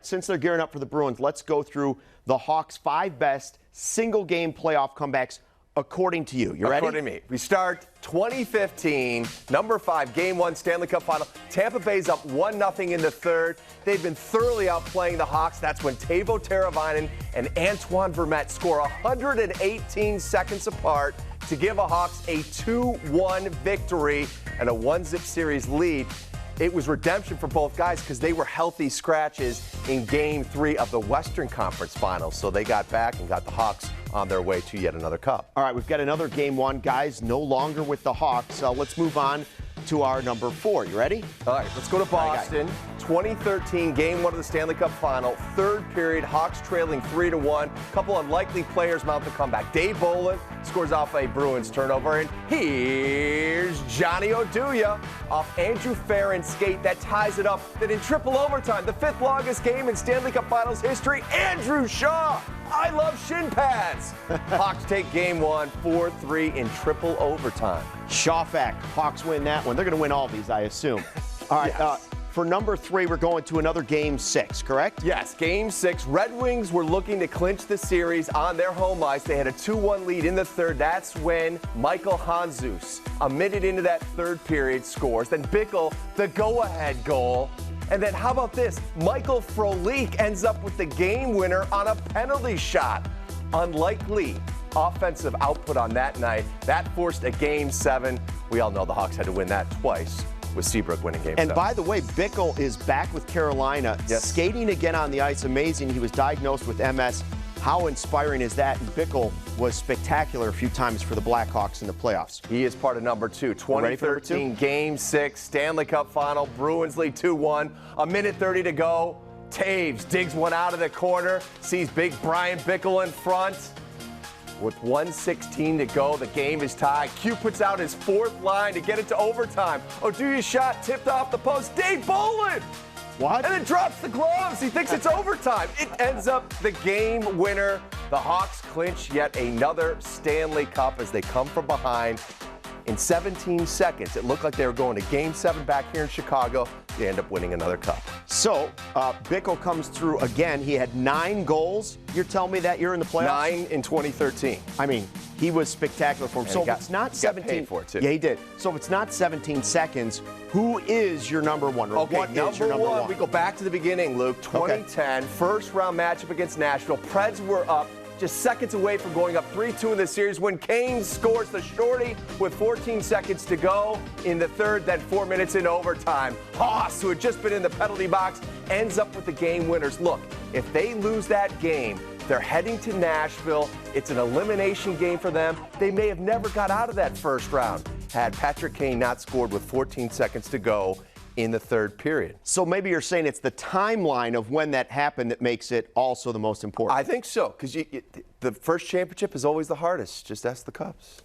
since they're gearing up for the Bruins, let's go through the Hawks' 5 best single-game playoff comebacks according to you. You ready? According to me. We start 2015, number 5, Game 1 Stanley Cup Final. Tampa Bay's up 1-0 in the third. They've been thoroughly outplaying the Hawks. That's when Teuvo Teravainen and Antoine Vermette score 118 seconds apart to give the Hawks a 2-1 victory and a 1-zip series lead. It was redemption for both guys because they were healthy scratches in Game 3 of the Western Conference Finals. So they got back and got the Hawks on their way to yet another cup. All right, we've got another Game 1. Guys, no longer with the Hawks. Let's move on to our number 4. You ready? All right, let's go to Boston. 2013, Game 1 of the Stanley Cup Final. Third period, Hawks trailing 3-1. Couple unlikely players mount the comeback. Dave Bolin scores off a Bruins turnover, and here's Johnny Oduya off Andrew Farron's skate that ties it up. Then in triple overtime, the 5th longest game in Stanley Cup Finals history, Andrew Shaw. I love shin pads. Hawks take Game 1, 4-3 in triple overtime. Shaw fact. Hawks win that one. They're going to win all these, I assume. All right, Yes. For number 3, we're going to another Game 6, correct? Yes, Game 6. Red Wings were looking to clinch the series on their home ice. They had a 2-1 lead in the third. That's when Michael Handzus, a minute into that third period, scores. Then Bickle, the go-ahead goal. And then how about this? Michael Frolik ends up with the game winner on a penalty shot. Unlikely offensive output on that night. That forced a Game 7. We all know the Hawks had to win that twice, with Seabrook winning Game 7. And by the way, Bickle is back with Carolina, skating again on the ice. Amazing. He was diagnosed with MS. How inspiring is that? And Bickle was spectacular a few times for the Blackhawks in the playoffs. He is part of number 2. 2013 Game 6, Stanley Cup Final. Bruins lead 2-1. A minute 30 to go. Taves digs one out of the corner. Sees big Brian Bickle in front. With 1:16 to go, the game is tied. Q puts out his 4th line to get it to overtime. Oduya's shot tipped off the post. Dave Bolin! What? And then drops the gloves. He thinks it's overtime. It ends up the game winner. The Hawks clinch yet another Stanley Cup as they come from behind. In 17 seconds, it looked like they were going to Game 7 back here in Chicago. They end up winning another cup. So, Bickle comes through again. He had 9 goals. You're telling me that year in the playoffs? 9 in 2013. I mean, he was spectacular for him. And So he if it's not got 17, paid for it, too. Yeah, he did. So if it's not 17 seconds, who is your number 1? Or Okay, what is your number one? we go back to the beginning, Luke. 2010, first round matchup against Nashville. Preds were up just seconds away from going up 3-2 in the series when Kane scores the shorty with 14 seconds to go in the third, then 4 minutes in overtime. Haas, who had just been in the penalty box, ends up with the game winners. Look, if they lose that game, they're heading to Nashville. It's an elimination game for them. They may have never got out of that first round had Patrick Kane not scored with 14 seconds to go in the third period. So maybe you're saying it's the timeline of when that happened that makes it also the most important. I think so, because the first championship is always the hardest. Just ask the Cubs.